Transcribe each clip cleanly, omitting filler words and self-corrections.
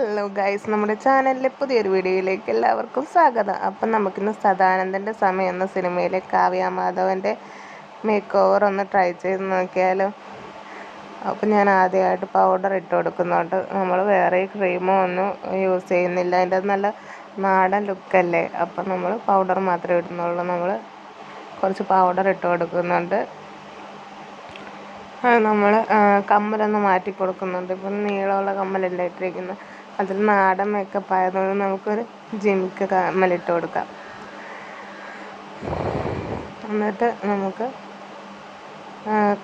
Hello guys, നമ്മുടെ ചാനലിലെ പുതിയൊരു വീഡിയോയിലേക്ക് എല്ലാവർക്കും സ്വാഗതം. അപ്പം നമുക്കിന്ന് സദാനന്ദൻ്റെ സമയം എന്ന സിനിമയിലെ കാവ്യ മാധവൻ്റെ മേക്ക് ഓവർ ഒന്ന് ട്രൈ ചെയ്ത് നോക്കിയാലോ. അപ്പം ഞാൻ ആദ്യമായിട്ട് പൗഡർ ഇട്ട് കൊടുക്കുന്നുണ്ട്. നമ്മൾ വേറെ ക്രീമോ ഒന്നും യൂസ് ചെയ്യുന്നില്ല. അതിൻ്റെ നല്ല നാടൻ ലുക്കല്ലേ. അപ്പം നമ്മൾ പൗഡർ മാത്രമേ ഇടുന്നുള്ളൂ. നമ്മൾ കുറച്ച് പൗഡർ ഇട്ട് കൊടുക്കുന്നുണ്ട്. നമ്മൾ കമ്മലൊന്ന് മാറ്റി കൊടുക്കുന്നുണ്ട്. ഇപ്പം നീളമുള്ള കമ്മലല്ലേ ഇട്ടിരിക്കുന്നത്. അതിൽ നാടൻ മേക്കപ്പ് ആയതുകൊണ്ട് നമുക്കൊരു ജിമിക്ക് കമ്മലിട്ട് കൊടുക്കാം. എന്നിട്ട് നമുക്ക്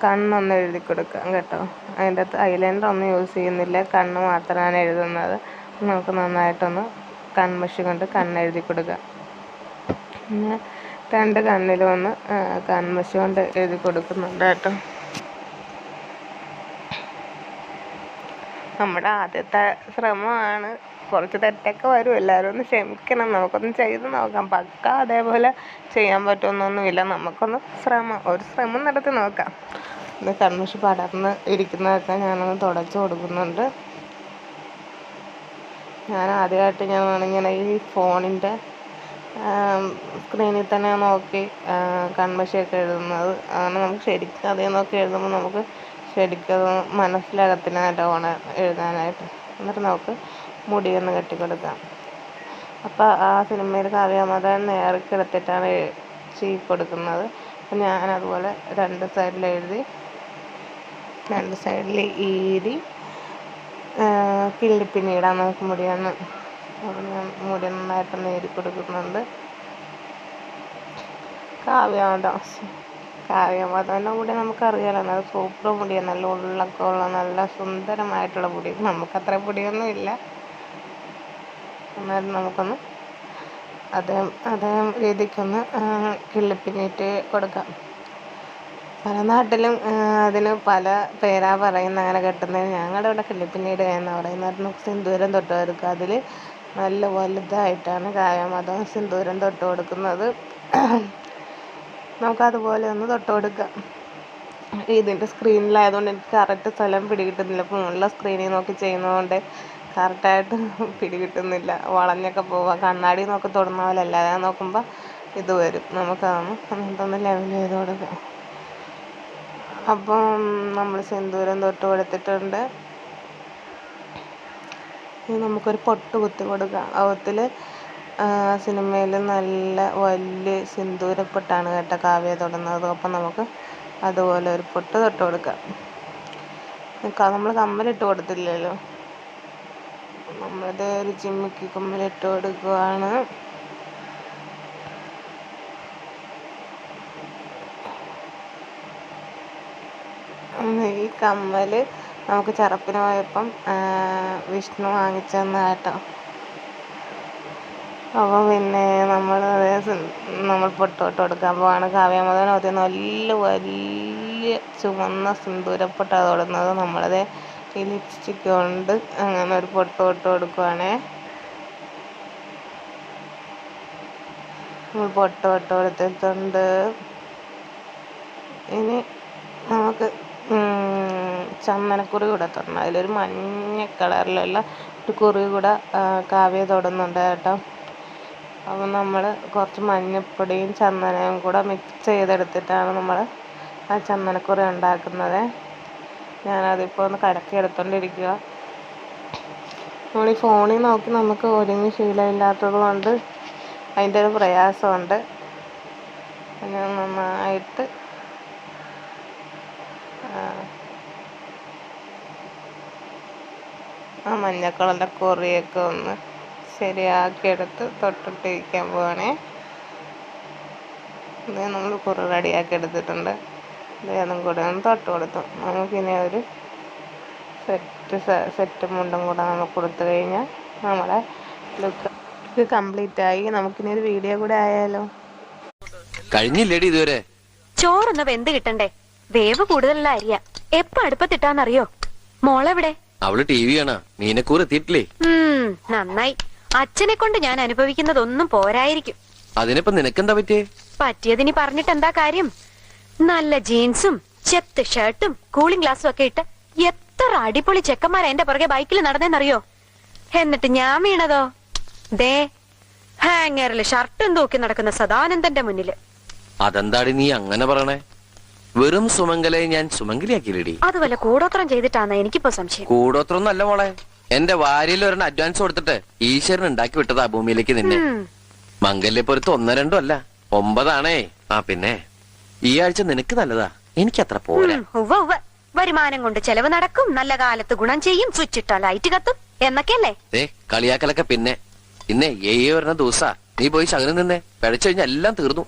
കണ്ണൊന്ന് എഴുതി കൊടുക്കാം കേട്ടോ. അതിൻ്റെ അകത്ത് ഐലൈനർ ഒന്നും യൂസ് ചെയ്യുന്നില്ല, കണ്ണ് മാത്രമാണ് എഴുതുന്നത്. നമുക്ക് നന്നായിട്ടൊന്ന് കൺമഷി കൊണ്ട് കണ്ണെഴുതി കൊടുക്കാം. പിന്നെ രണ്ട് കണ്ണിലും ഒന്ന് കൺമഷി കൊണ്ട് എഴുതി കൊടുക്കുന്നുണ്ട് കേട്ടോ. നമ്മുടെ ആദ്യത്തെ ശ്രമമാണ്, കുറച്ച് തെറ്റൊക്കെ വരും. എല്ലാവരും ഒന്ന് ക്ഷമിക്കണം. നമുക്കൊന്ന് ചെയ്ത് നോക്കാം. പക്ക അതേപോലെ ചെയ്യാൻ പറ്റുമെന്നൊന്നുമില്ല. നമുക്കൊന്ന് ഒരു ശ്രമം നടത്തി നോക്കാം. ഇത് കൺമഷി പടർന്ന് ഇരിക്കുന്നതൊക്കെ ഞാനൊന്ന് തുടച്ച് കൊടുക്കുന്നുണ്ട്. ഞാൻ ആദ്യമായിട്ട് ഇങ്ങനെ ഈ ഫോണിൻ്റെ സ്ക്രീനിൽ തന്നെ നോക്കി കൺമഷിയൊക്കെ എഴുതുന്നത്. അങ്ങനെ നമുക്ക് ശരിക്കും അതേ നോക്കി എഴുതുമ്പോൾ നമുക്ക് ശരിക്കും മനസ്സിലാകത്തില്ല നല്ലോണം എഴുതാനായിട്ട്. എന്നിട്ട് നമുക്ക് മുടിയൊന്ന് കെട്ടിക്കൊടുക്കാം. അപ്പോൾ ആ സിനിമയിൽ കാവ്യ മാധവൻ നേർക്കെടുത്തിട്ടാണ് ചെയ്ത് കൊടുക്കുന്നത്. അപ്പം ഞാനതുപോലെ രണ്ട് സൈഡിൽ എഴുതി, രണ്ട് സൈഡിൽ ഈരി കിള്ളിപ്പിന്നിടാൻ നമുക്ക് മുടിയൊന്ന്. അപ്പം ഞാൻ മുടി നന്നായിട്ടൊന്ന് ഏരി കൊടുക്കുന്നുണ്ട്. കാവ്യ മാധവൻ്റെ മുടി നമുക്കറിയാലോ, നല്ല സൂപ്പർ മുടിയാണ്. നല്ല ഉള്ളൊക്കെ ഉള്ള നല്ല സുന്ദരമായിട്ടുള്ള മുടി. നമുക്കത്ര പൊടിയൊന്നും ഇല്ല. എന്നാലും നമുക്കൊന്ന് അതേ രീതിക്കൊന്ന് കിള്ളിപ്പിന്നിട്ട് കൊടുക്കാം. പല നാട്ടിലും അതിന് പല പേരാ പറയുന്നത്. അങ്ങനെ കെട്ടുന്നതിന് ഞങ്ങളുടെ ഇവിടെ കിള്ളിപ്പിന്നിടുക എന്ന് പറയുന്നത്. നമുക്ക് സിന്ദൂരം തൊട്ട് കൊടുക്കുക. അതിൽ നല്ല വലുതായിട്ടാണ് കാവ്യ മാധവൻ സിന്ദൂരം തൊട്ട് കൊടുക്കുന്നത്. നമുക്കതുപോലെ ഒന്ന് തൊട്ട് കൊടുക്കാം. ഇതിൻ്റെ സ്ക്രീനിലായതുകൊണ്ട് എനിക്ക് കറക്റ്റ് സ്ഥലം പിടികിട്ടുന്നില്ല. ഫോണിലെ സ്ക്രീനിൽ നോക്കി ചെയ്യുന്നതുകൊണ്ട് കറക്റ്റായിട്ട് പിടികിട്ടുന്നില്ല. വളഞ്ഞൊക്കെ പോവുക. കണ്ണാടി നോക്കി തൊടുന്ന പോലെ അല്ല. ഞാൻ നോക്കുമ്പോൾ ഇത് വരും. നമുക്കതൊന്ന് ലെവൽ ചെയ്ത് കൊടുക്കാം. അപ്പം നമ്മൾ സിന്ദൂരം തൊട്ട് കൊടുത്തിട്ടുണ്ട്. ഇനി നമുക്കൊരു പൊട്ട് കുത്തി കൊടുക്കാം. അവത്തിൽ സിനിമയിൽ നല്ല വലിയ സിന്ദൂരപ്പൊട്ടാണ് കേട്ടോ കാവ്യ തൊടുന്നത്. അപ്പം നമുക്ക് അതുപോലെ ഒരു പൊട്ട് തൊട്ട് കൊടുക്കാം. നമ്മൾ കമ്മലിട്ട് കൊടുത്തില്ലല്ലോ. നമ്മളുടെ ഒരു ജിമ്മിക്ക് കമ്മലിട്ട് കൊടുക്കുകയാണ്. ഈ കമ്മൽ നമുക്ക് ചെറുപ്പിന് പോയപ്പം വിഷ്ണു വാങ്ങിച്ചെന്ന് കേട്ടോ. അപ്പോൾ പിന്നെ നമ്മൾ പൊട്ട് തൊട്ട് കൊടുക്കാൻ പോവാണ്. കാവ്യ മാധവൻ അത് നല്ല വലിയ ചുവന്ന സിന്ദൂരപ്പൊട്ടാണ് തൊടുന്നത്. നമ്മളത് ഈ ലിപ്സ്റ്റിക്ക് കൊണ്ട് അങ്ങനെ ഒരു പൊട്ട് തൊട്ട് കൊടുക്കുവാണേ. നമ്മൾ പൊട്ട് തൊട്ട് കൊടുത്തിട്ടുണ്ട്. ഇനി നമുക്ക് ചന്ദനക്കുറി കൂടെ തൊടണം. അതിലൊരു മഞ്ഞ കളറിലുള്ള ഒരു കുറി കൂടെ കാവ്യ തൊടുന്നുണ്ട് കേട്ടോ. അപ്പം നമ്മൾ കുറച്ച് മഞ്ഞപ്പൊടിയും ചന്ദനവും കൂടെ മിക്സ് ചെയ്തെടുത്തിട്ടാണ് നമ്മൾ ആ ചന്ദനക്കുറി ഉണ്ടാക്കുന്നത്. ഞാനതിപ്പോൾ ഒന്ന് കലക്കി എടുത്തുകൊണ്ടിരിക്കുക. നമ്മൾ ഈ ഫോണിൽ നോക്കി നമുക്ക് ഒരുങ്ങി ശീലമില്ലാത്തത് കൊണ്ട് അതിൻ്റെ ഒരു പ്രയാസമുണ്ട്. ഞാൻ നന്നായിട്ട് ആ മഞ്ഞക്കളറിൻ്റെ കുറിയൊക്കെ ഒന്ന് ശരിയാക്കിയെടുത്ത് തൊട്ടിട്ടിരിക്കാൻ പോവാണേ. ഇത് നമ്മൾ കുറി റെഡിയാക്കി എടുത്തിട്ടുണ്ട്. ഇതും കൂടെ ഒന്ന് തൊട്ട് കൊടുത്തു. നമുക്കിനി ഒരു സെറ്റ് മുണ്ടും കൂടെ നമുക്ക് കൊടുത്തു കഴിഞ്ഞാൽ നമ്മുടെ ലുക്ക് കംപ്ലീറ്റ് ആയി. നമുക്കിനി ഒരു വീഡിയോ കൂടെ ആയാലോ. കഴിഞ്ഞില്ലേടി ഇതുവരെ? ചോറൊന്ന് വെന്ത് കിട്ടണ്ടേ? വേവ് കൂടുതലുള്ള അരിയ. എപ്പ അടുപ്പത്തിട്ടാന്നറിയോ? മോളെവിടെ? അവള് ടി വി ആണ്. മീനക്കൂർ എത്തിയിട്ടില്ലേ? നന്നായി. അച്ഛനെ കൊണ്ട് ഞാൻ അനുഭവിക്കുന്നതൊന്നും പോരായിരിക്കും. അതിനിപ്പോ നിനക്കെന്താ പറ്റിയേ? പറ്റിയതിനി പറഞ്ഞിട്ട് എന്താ കാര്യം? നല്ല ജീൻസും ചെത്ത് ഷർട്ടും കൂളിംഗ് ഗ്ലാസും ഒക്കെ ഇട്ട് എത്ര അടിപൊളി ചെക്കന്മാരാ എന്റെ പുറകെ ബൈക്കിൽ നടന്നേന്നറിയോ? എന്നിട്ട് ഞാൻ വീണതോ? ദേ ഹാങ്ങറില് ഷർട്ടും തൂക്കി നടക്കുന്ന സദാനന്ദന്റെ മുന്നില്. അതെന്താടി നീ അങ്ങനെ പറയണേ? വെറും സുമംഗലെ ഞാൻ സുമംഗലിയാക്കിയില്ലേടി. അത് വല്ല കൂടോത്രം ചെയ്തിട്ടാന്ന് എനിക്കിപ്പോ സംശയം. കൂടോത്രൊന്നും അല്ല മോളെ, എന്റെ വാരിയിൽ ഒരെണ്ണം അഡ്വാൻസ് കൊടുത്തിട്ട് ഈശ്വരൻ ഉണ്ടാക്കി വിട്ടതാ ഭൂമിയിലേക്ക് നിന്നെ. മംഗല്യപ്പൊരുത്ത് 1 2 അല്ല 9 ആണേ. ആ പിന്നെ ഈ ആഴ്ച നിനക്ക് നല്ലതാ, എനിക്കത്ര പോരാ. ഉവ്വ ഉവ്വ, വരുമാനം കൊണ്ട് ചെലവ് നടക്കും, നല്ല കാലത്ത് ഗുണം ചെയ്യും, സ്വിച്ച് ഇട്ടാ ലൈറ്റ് കത്തും എന്നൊക്കെയല്ലേ? കളിയാക്കലൊക്കെ പിന്നെ. ഇന്നേ 7 ദിവസാ നീ പോയി ശകലം നിന്നേ, പിഴച്ചു കഴിഞ്ഞാൽ എല്ലാം തീർന്നു.